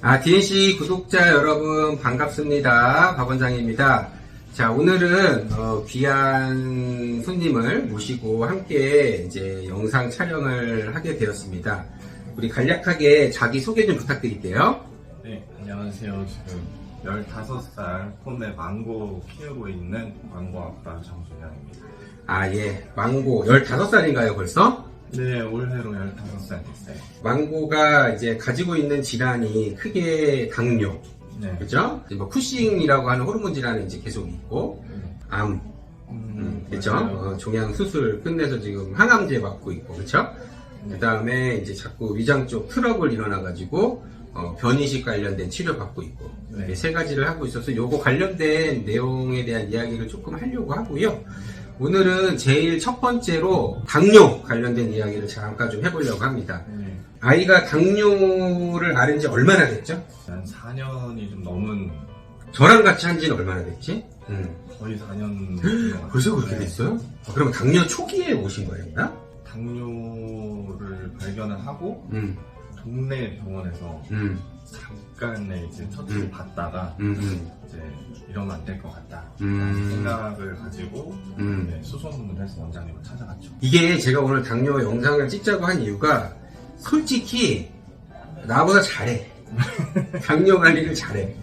DNC 구독자 여러분 반갑습니다. 박 원장입니다. 자, 오늘은 귀한 손님을 모시고 함께 이제 영상 촬영을 하게 되었습니다. 우리 간략하게 자기 소개 좀 부탁드릴게요. 네, 안녕하세요. 지금 15살 폼의 망고 키우고 있는 망고 아빠 정준영입니다. 예. 망고 15살인가요, 벌써? 네, 올해로 15살 됐어요. 망고가 이제 가지고 있는 질환이 크게 당뇨, 네. 그죠? 뭐 쿠싱이라고 하는 호르몬 질환이 이제 계속 있고, 암, 그죠? 종양 수술 끝내서 지금 항암제 맞고 있고, 그죠? 그 다음에 이제 자꾸 위장 쪽 트러블 일어나가지고, 변이식 관련된 치료 받고 있고, 네. 이렇게 세 가지를 하고 있어서 요거 관련된 내용에 대한 이야기를 조금 하려고 하고요. 오늘은 제일 첫 번째로 당뇨 관련된 이야기를 잠깐 좀 해보려고 합니다. 네. 아이가 당뇨를 앓은 지 얼마나 됐죠? 한 4년이 좀 넘은, 저랑 같이 한 지는 얼마나 됐지? 거의 4년. 벌써 그렇게 됐어요? 그럼 당뇨 초기에 오신 거예요? 당뇨를 발견을 하고, 동네 병원에서 잠깐의 이제 처치를 받다가, 이제 이러면 안 될 것 같다 라는 생각을 가지고 수소문을 해서 원장님을 찾아갔죠. 이게 제가 오늘 당뇨 영상을 찍자고 한 이유가 솔직히 나보다 잘해. 당뇨 관리를 잘해.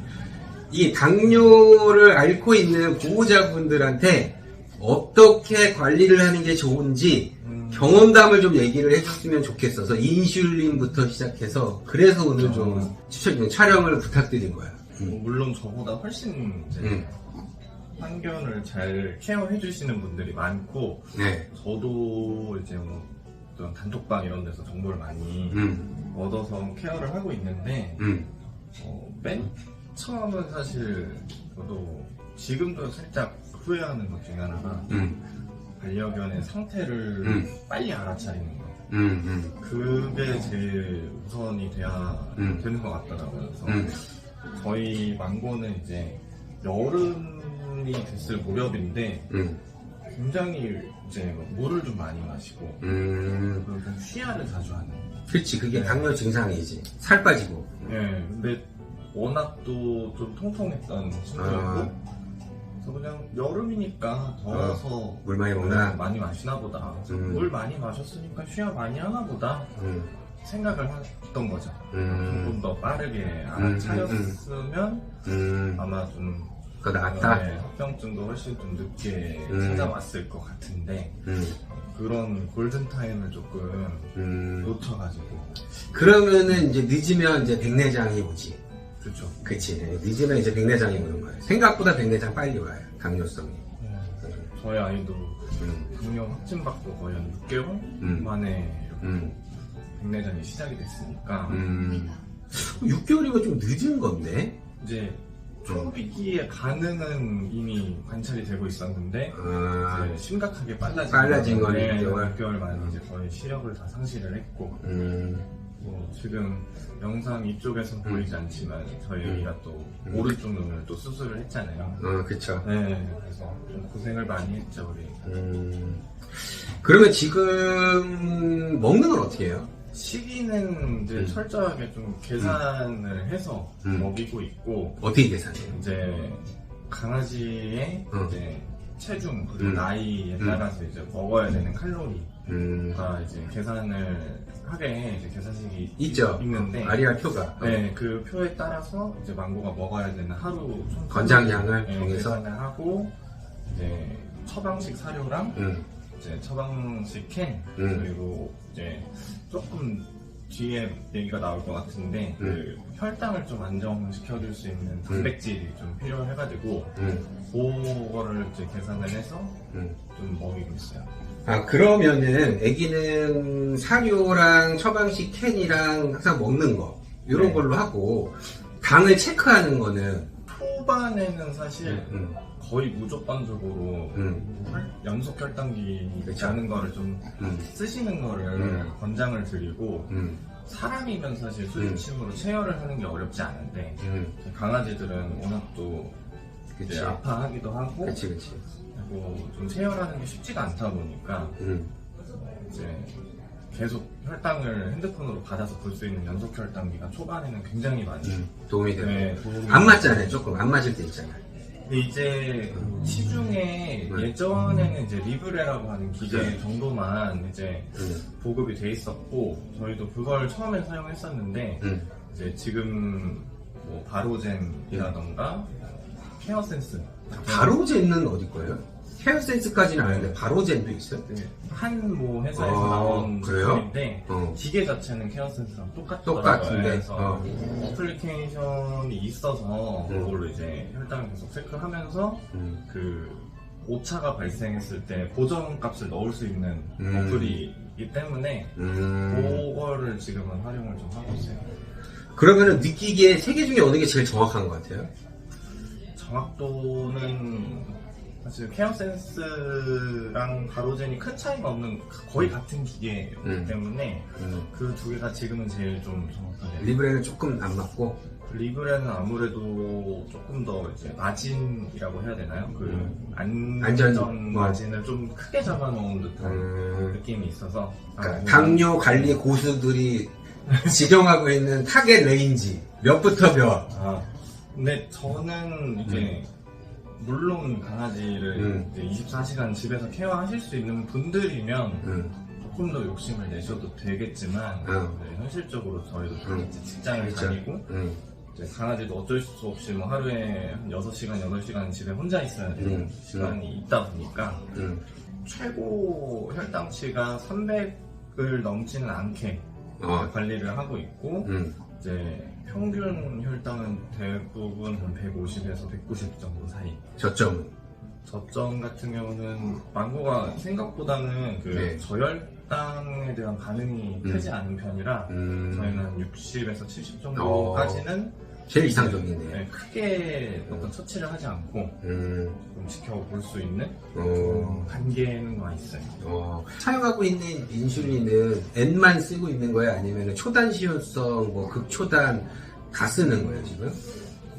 이 당뇨를 앓고 있는 보호자분들한테 어떻게 관리를 하는 게 좋은지 경험담을 좀 얘기를 해줬으면 좋겠어서 인슐린부터 시작해서 그래서 오늘 좀 촬영을 부탁드린 거야. 물론 저보다 훨씬 이제 환경을 잘 케어해 주시는 분들이 많고, 네. 저도 이제 뭐 어떤 단톡방 이런 데서 정보를 많이 얻어서 케어를 하고 있는데, 맨 처음은 사실 저도 지금도 살짝 후회하는 것 중에 하나가 반려견의 상태를 빨리 알아차리는 거. 그게 제일 우선이 돼야 되는 것 같더라고요. 그래서 저희 망고는 이제 여름이 됐을 무렵인데 굉장히 이제 물을 좀 많이 마시고 그리고 좀 쉬야를 자주 하는. 그렇지, 그게 당뇨 증상이지. 살 빠지고. 네, 근데 워낙 또 좀 통통했던 친구였고, 그래서 그냥 여름이니까 더워서 물 많이 먹나? 많이 마시나 보다. 물 많이 마셨으니까 쉬야 많이 하나 보다. 생각을 했던 거죠. 조금 더 빠르게 알아차렸으면 아마 좀 더 나았다? 합병증도 훨씬 좀 늦게 찾아왔을 것 같은데 그런 골든타임을 조금 놓쳐가지고. 그러면은 이제 늦으면 이제 백내장이 오지. 그렇죠. 그치. 늦으면 이제 백내장이 오는 거예요. 생각보다 백내장 빨리 와요. 당뇨성이. 저희 아이도 당뇨 확진받고 거의 한 6개월 만에 이렇게 백내장이 시작이 됐으니까 6개월이면 좀 늦은 건데? 이제 초기에 가능은 이미 관찰이 되고 있었는데 이제 심각하게 빨라진 건 건데 6개월. 6개월 만에 이제 거의 시력을 다 상실을 했고 뭐 지금 영상 이쪽에선 보이지 않지만 저희 애기가 또 오른쪽 눈을 또 수술을 했잖아요. 그쵸. 네, 그래서 좀 고생을 많이 했죠 우리. 그러면 지금 먹는 건 어떻게 해요? 시기는 이제 철저하게 좀 계산을 해서 먹이고 있고. 어떻게 계산해요? 이제 강아지의 이제 체중 그리고 나이에 따라서 이제 먹어야 되는 칼로리가 이제 계산을 하게 이제 계산식이 있죠. 있는데 RER 표가. 네, 그 표에 따라서 이제 망고가 먹어야 되는 하루 총 권장량을 통해서 계산을 하고 이제 처방식 사료랑 이제 처방식 캔 그리고 이제 조금 뒤에 얘기가 나올 것 같은데 그 혈당을 좀 안정시켜줄 수 있는 단백질이 좀 필요해가지고 그거를 이제 계산을 해서 좀 먹이고 있어요. 그러면은 애기는 사료랑 처방식 캔이랑 항상 먹는 거 이런 걸로 하고 당을 체크하는 거는 초반에는 사실 거의 무조건적으로 연속 혈당기라는 거를 좀 쓰시는 거를 권장을 드리고 사람이면 사실 수유침으로 체열을 하는 게 어렵지 않은데 강아지들은 워낙 또 이제 아파하기도 하고 그리고 좀 체열하는 게 쉽지가 않다 보니까 이제 계속 혈당을 핸드폰으로 받아서 볼 수 있는 연속 혈당기가 초반에는 굉장히 많이 도움이 되고 네, 안 맞잖아요. 조금 안 맞을 때 있잖아요. 근데 이제 시중에 예전에는 이제 리브레라고 하는 기계 정도만 이제 보급이 돼 있었고 저희도 그걸 처음에 사용했었는데 이제 지금 뭐 바로젠이라던가 케어센스 바로젠은 어디 거예요? 헤어센스까지는 아는데 바로젠도 있어요? 한 뭐 회사에서 나온 그래요? 제품인데 기계 자체는 케어센스랑 똑같더라고요. 똑같은데? 그래서 어플리케이션이 있어서 그걸로 이제 혈당을 계속 체크하면서 그 오차가 발생했을 때 고정값을 넣을 수 있는 어플이기 때문에 그거를 지금은 활용을 좀 하고 있어요. 그러면은 느끼기에 세 개 중에 어느 게 제일 정확한 것 같아요? 정확도는 사실 케어센스랑 바로젠이 큰 차이가 없는 거의 같은 기계이기 때문에 그 두 개가 지금은 제일 좀 정확하게. 리브레는 조금 안 맞고 리브레는 아무래도 조금 더 이제 마진이라고 해야 되나요? 그 안전 마진을 좀 크게 잡아놓은 듯한 느낌이 있어서. 그러니까 당뇨 관리 고수들이 지정하고 있는 타겟 레인지 몇부터 몇. 근데 저는 이제 물론 강아지를 이제 24시간 집에서 케어하실 수 있는 분들이면 조금 더 욕심을 내셔도 되겠지만 네, 현실적으로 저희도 이제 직장을 다니고 이제 강아지도 어쩔 수 없이 뭐 하루에 한 6시간, 8시간 집에 혼자 있어야 되는 시간이 있다 보니까 최고 혈당치가 300을 넘지는 않게 관리를 하고 있고 이제 평균 혈당은 대부분 한 150에서 190 정도 사이. 저점은? 저점 같은 경우는 망고가 생각보다는 그 저혈당에 대한 반응이 크지 않은 편이라 저희는 한 60에서 70 정도까지는 제일 이상적이네요. 네, 크게 어떤 처치를 하지 않고 좀 지켜볼 수 있는 단계는 와 있어요. 사용하고 있는 인슐린은 N만 쓰고 있는 거예요? 아니면 초단 시효성, 뭐 극초단 다 쓰는 거예요 지금?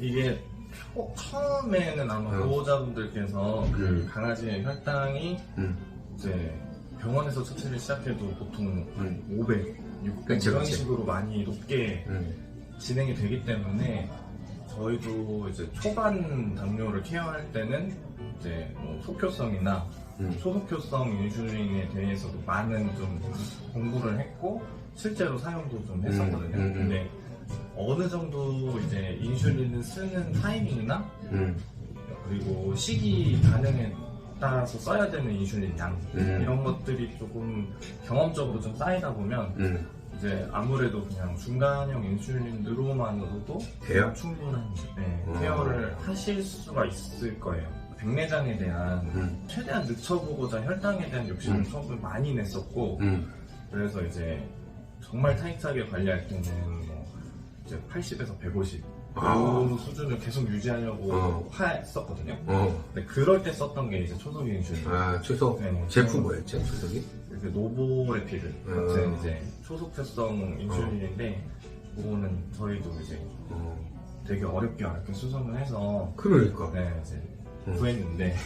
이게 처음에는 아마 보호자분들께서 그 강아지의 혈당이 이제 병원에서 처치를 시작해도 보통 500, 600 이런 식으로 많이 높게 진행이 되기 때문에 저희도 이제 초반 당뇨를 케어할 때는 이제 뭐 속효성이나 초속효성 인슐린에 대해서도 많은 좀 공부를 했고 실제로 사용도 좀 했었거든요. 근데 어느 정도 이제 인슐린을 쓰는 타이밍이나 그리고 시기 반응에 따라서 써야 되는 인슐린 양 이런 것들이 조금 경험적으로 좀 쌓이다 보면 이제 아무래도 그냥 중간형 인슐린으로만으로도 돼요? 충분한 케어를 하실 수가 있을 거예요. 백내장에 대한 최대한 늦춰보고자 혈당에 대한 욕심을 처음에 많이 냈었고 그래서 이제 정말 타이트하게 관리할 때는 뭐 이제 80에서 150 그 수준을 계속 유지하려고 했었거든요. 근데 그럴 때 썼던 게 이제 초속 인슐린. 초속 제품 뭐였죠? 초속이? 노보레피드 같은 이제 초속효성 인슐린인데 그거는 저희도 이제 되게 어렵게 수정을 해서 그러니까 이제 구했는데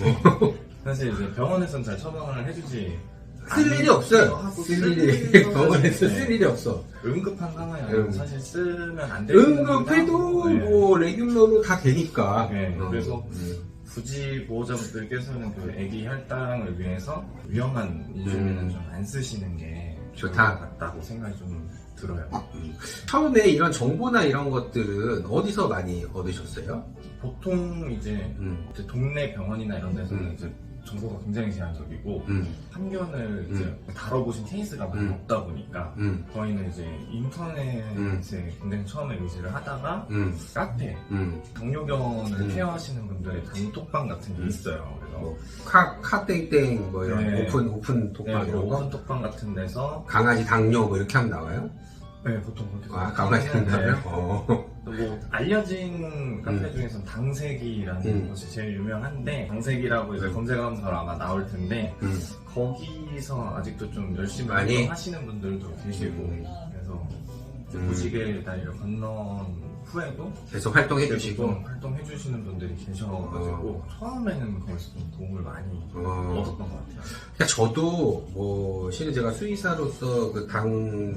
사실 이제 병원에서는 잘 처방을 해주지 쓸 일이 없어요. 쓸 일이 병원에서 쓸 일이 없어. 응급한 상황이 사실 쓰면 안 되는 응급해도 뭐 레귤러로 다 되니까. 그래서 굳이 보호자분들께서는 그 아기 혈당을 위해서 위험한 인슐린은 좀 안 쓰시는 게 좋다 같다고 생각이 좀 들어요. 처음에 이런 정보나 이런 것들은 어디서 많이 얻으셨어요? 보통 이제 동네 병원이나 이런 데서는 이제 정보가 굉장히 제한적이고 편견을 이제 다뤄보신 케이스가 많이 없다 보니까 저희는 이제 인터넷에 굉장히 처음에 의지를 하다가 카페, 당뇨병원을 케어하시는 분들의 단톡방 같은 게 있어요. 그래서 카땡땡 뭐 이런 오픈 톡방 이런 거? 오픈 톡방 같은 데서 강아지 당뇨 뭐 이렇게 하면 나와요? 네, 보통 그렇게. 강아지 당뇨요? 뭐 알려진 카페 중에서는 당세기라는 것이 제일 유명한데 당세기라고 이제 검색하면 바로 아마 나올 텐데 거기서 아직도 좀 열심히 하시는 분들도 계시고 그래서 무지개 다리를 건넌 후에도 계속 활동해 계속 주시고. 좀 활동해 주시는 분들이 계셔가지고 처음에는 거기서 좀 도움을 많이 얻었던 것 같아요. 그러니까 저도 뭐 실은 제가 수의사로서 그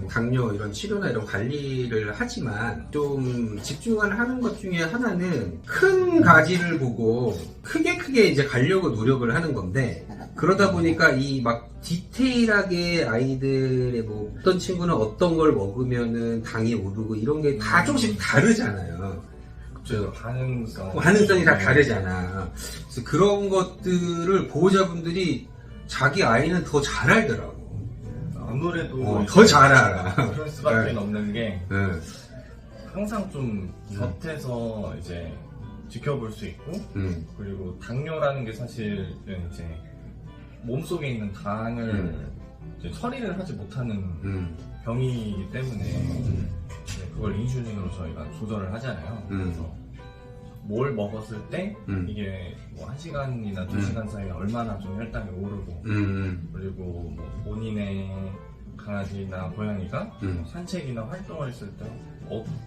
당뇨 이런 치료나 이런 관리를 하지만 좀 집중을 하는 것 중에 하나는 큰 가지를 보고 크게 이제 가려고 노력을 하는 건데, 그러다 보니까 이 막 디테일하게 아이들의 뭐 어떤 친구는 어떤 걸 먹으면은 당이 오르고 이런 게 다 조금씩 다르잖아요. 그렇죠. 반응성이 다 다르잖아. 그래서 그런 것들을 보호자분들이 자기 아이는 더 잘 알더라고. 아무래도 더 잘 알아. 그럴 수밖에 네. 없는 게 네. 항상 좀 곁에서 이제 지켜볼 수 있고 그리고 당뇨라는 게 사실은 이제 몸속에 있는 당을 이제 처리를 하지 못하는 병이기 때문에 이제 그걸 인슐린으로 저희가 조절을 하잖아요. 그래서 뭘 먹었을 때 이게 뭐 1시간이나 2시간 사이에 얼마나 좀 혈당이 오르고 그리고 뭐 본인의 강아지나 고양이가 산책이나 활동을 했을 때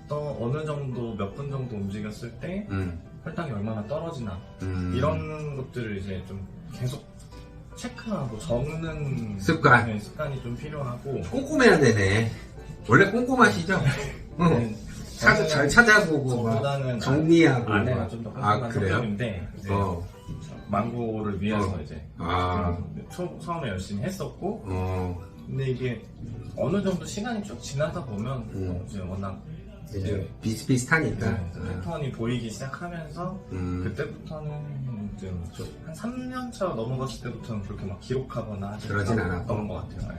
어느 정도 몇 분 정도 움직였을 때 혈당이 얼마나 떨어지나 이런 것들을 이제 좀 계속 체크하고 적는 습관이 좀 필요하고. 꼼꼼해야 되네. 원래 꼼꼼하시죠? 응. 잘 찾아보고 막 정리하고. 아내가 좀 더 꼼꼼한 그래요? 성격인데 망고를 위해서 이제 처음에 열심히 했었고 근데 이게 어느 정도 시간이 쭉 지나다 보면 이제 워낙 이제 비슷비슷하니까 패턴이 보이기 시작하면서 그때부터는 이제 한 3년차 넘어갔을 때부터는 그렇게 막 기록하거나 하지 그러진 않았던 것 같아요.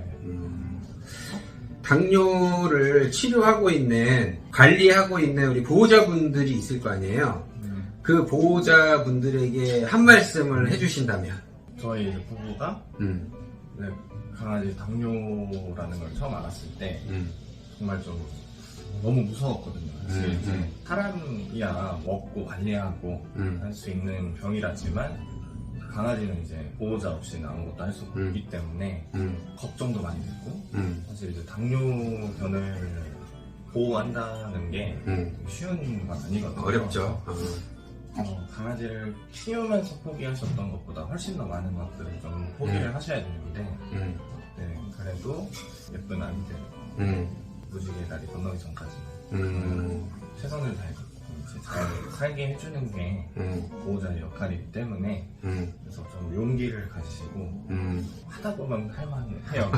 당뇨를 치료하고 있는, 관리하고 있는 우리 보호자분들이 있을 거 아니에요. 그 보호자분들에게 한 말씀을 해주신다면? 저희 이제 부부가 강아지 당뇨라는 걸 처음 알았을 때 정말 좀 너무 무서웠거든요. 사실 이제 사람이야 먹고 관리하고 할 수 있는 병이라지만 강아지는 이제 보호자 없이는 아무것도 할 수 없기 때문에 걱정도 많이 됐고 사실 이제 당뇨견을 보호한다는 게 쉬운 건 아니거든요. 어렵죠. 강아지를 키우면서 포기하셨던 것보다 훨씬 더 많은 것들을 좀 포기를 하셔야 되는데 네, 그래도 예쁜 아이들 무지개 다리 건너기 전까지는 최선을 다해서 이제 잘 살게 해주는 게 보호자의 역할이기 때문에 그래서 좀 용기를 가지시고 하다 보면 할만해요.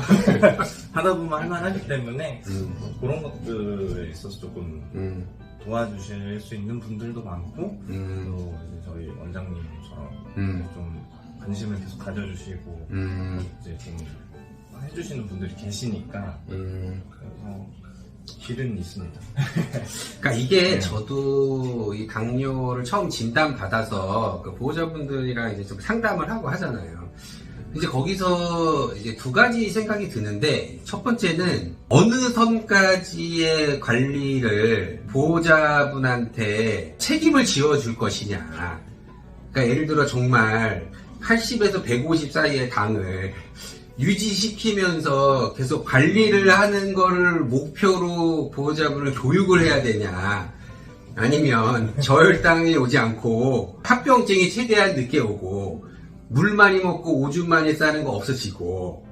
하다 보면 할만하기 때문에 그런 것들에 있어서 조금 도와주실 수 있는 분들도 많고 또 이제 저희 원장님처럼 좀 관심을 계속 가져주시고 이제 좀 해주시는 분들이 계시니까 그래서 길은 있습니다. 그러니까 이게 저도 이 당뇨를 처음 진단받아서 그 보호자분들이랑 이제 좀 상담을 하고 하잖아요. 이제 거기서 이제 두 가지 생각이 드는데, 첫 번째는 어느 선까지의 관리를 보호자분한테 책임을 지어줄 것이냐. 그러니까 예를 들어 정말 80에서 150 사이의 당을 유지시키면서 계속 관리를 하는 거를 목표로 보호자분을 교육을 해야 되냐, 아니면 저혈당이 오지 않고 합병증이 최대한 늦게 오고 물 많이 먹고 오줌 많이 싸는 거 없어지고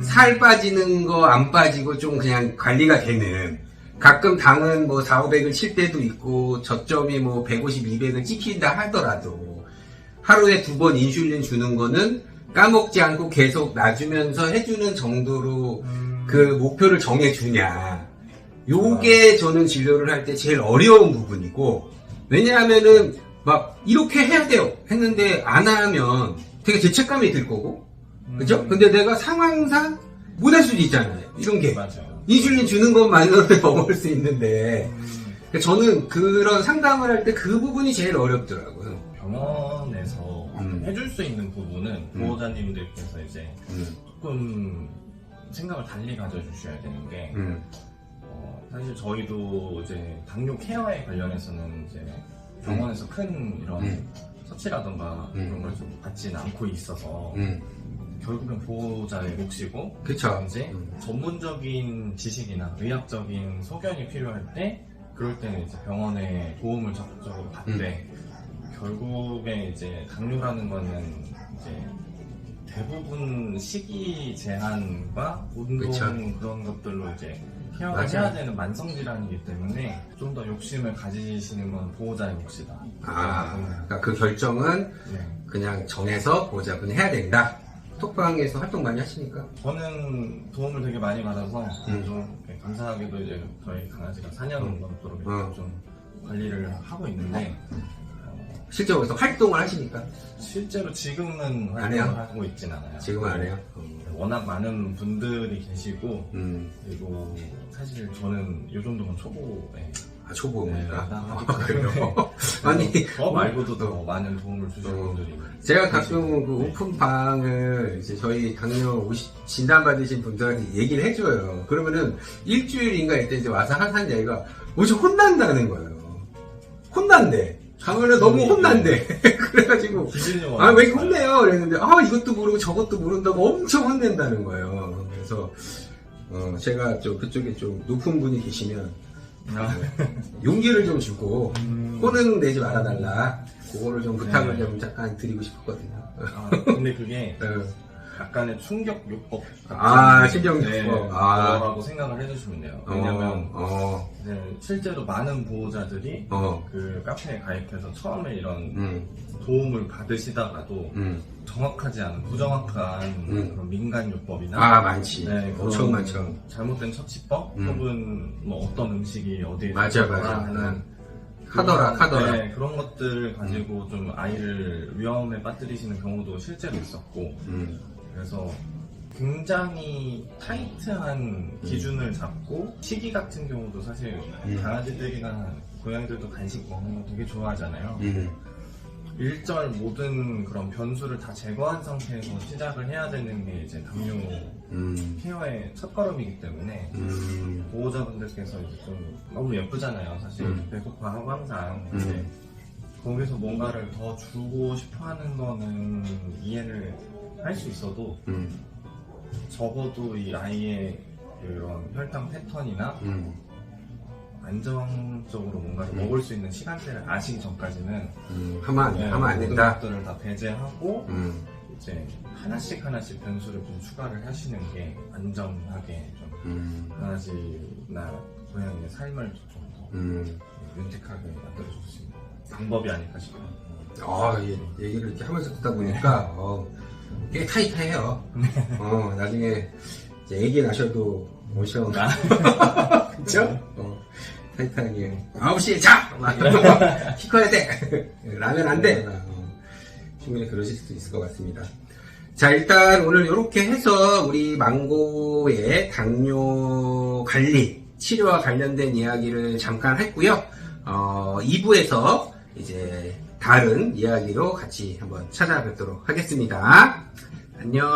살 빠지는 거 안 빠지고 좀 그냥 관리가 되는, 가끔 당은 뭐 400, 500을 칠 때도 있고 저점이 뭐 150, 200을 찍힌다 하더라도 하루에 2번 인슐린 주는 거는 까먹지 않고 계속 놔주면서 해주는 정도로 그 목표를 정해주냐. 요게 저는 진료를 할 때 제일 어려운 부분이고, 왜냐하면은 막 이렇게 해야 돼요 했는데 안 하면 되게 죄책감이 들 거고, 그죠? 근데 내가 상황상 못 할 수도 있잖아요. 이런 게. 맞아요. 인슐린 주는 것만으로도 먹을 수 있는데. 저는 그런 상담을 할 때 그 부분이 제일 어렵더라고요. 병원에서 해줄 수 있는 부분은 보호자님들께서 이제 조금 생각을 달리 가져주셔야 되는 게 사실 저희도 이제 당뇨 케어에 관련해서는 이제 병원에서 큰 이런 처치라던가 그런 걸 좀 받지는 않고 있어서 결국엔 보호자의 몫이고, 그쵸. 이제 전문적인 지식이나 의학적인 소견이 필요할 때 그럴 때는 이제 병원에 도움을 적극적으로 받되 결국에 이제 당뇨라는 거는 이제 대부분 식이 제한과 운동 그쵸. 그런 것들로 이제 케어를 맞아. 해야 되는 만성 질환이기 때문에 좀 더 욕심을 가지시는 건 보호자의 몫이다. 그러니까 그 결정은 네. 그냥 정해서 보호자분이 해야 된다. 톡방에서 활동 많이 하시니까. 저는 도움을 되게 많이 받아서 좀 감사하게도 이제 저희 강아지가 4년 넘도록 이렇게 좀 관리를 하고 있는데 실제로 그래서 활동을 하시니까. 실제로 지금은 안 해요? 활동을 하고 있진 않아요. 지금은 안 해요. 워낙 많은 분들이 계시고 그리고 사실 저는 요 정도면 초보에 초보입니다. 네, 그래요? 아니, 저 말고도 더 많은 도움을 주시는 분들이 제가 가끔 그 오픈방을 이제 저희 당뇨 진단받으신 분들한테 얘기를 해줘요. 그러면은 일주일인가 이때 이제 와서 하는 얘기가 무슨 혼난다는 거예요. 혼난대. 가면은 너무 혼난대. 그래가지고 아 왜 혼내요? 그랬는데 이것도 모르고 저것도 모른다고 엄청 혼낸다는 거예요. 그래서 제가 좀 그쪽에 좀 높은 분이 계시면 용기를 좀 주고 혼은 내지 말아달라. 그거를 좀 부탁을 좀 잠깐 드리고 싶었거든요. 근데 그게 약간의 충격 요법 충격 요법. 그거라고 생각을 해주시면 돼요. 왜냐면 이제 실제로 많은 보호자들이 그 카페에 가입해서 처음에 이런 도움을 받으시다가도 정확하지 않은 부정확한 그런 민간 요법이나 많지. 네, 엄청 많죠. 잘못된 처치법 혹은 뭐 어떤 음식이 어디에 맞아. 하는 카더라. 네, 그런 것들을 가지고 좀 아이를 위험에 빠뜨리시는 경우도 실제로 있었고 그래서 굉장히 타이트한 기준을 잡고 시기 같은 경우도 사실 강아지들이나 고양이들도 간식 먹는 거 되게 좋아하잖아요. 일절 모든 그런 변수를 다 제거한 상태에서 시작을 해야 되는 게 이제 당뇨 케어의 첫걸음이기 때문에 보호자분들께서 이제 좀 너무 예쁘잖아요. 사실 배고파하고 항상 이제 거기서 뭔가를 더 주고 싶어하는 거는 이해를 할 수 있어도 적어도 이 아이의 그런 혈당 패턴이나 안정적으로 뭔가를 먹을 수 있는 시간대를 아시기 전까지는 하면 안 된다. 모든 것들을 다 배제하고 이제 하나씩 변수를 좀 추가를 하시는 게 안전하게 좀 강아지나 고양이의 삶을 좀 더 윤택하게 만들어줄 수 있는 방법이 아닐까 싶어요. 얘기를 이렇게 하면서 듣다 보니까 꽤 타이트해요. 나중에 이제 애기 나셔도 오셔. 그쵸? 타이트하게 9시에 자! 키 커야 돼! 라면 안 돼! 충분히 그러실 수도 있을 것 같습니다. 자, 일단 오늘 이렇게 해서 우리 망고의 당뇨 관리, 치료와 관련된 이야기를 잠깐 했고요. 2부에서 이제 다른 이야기로 같이 한번 찾아뵙도록 하겠습니다. 안녕!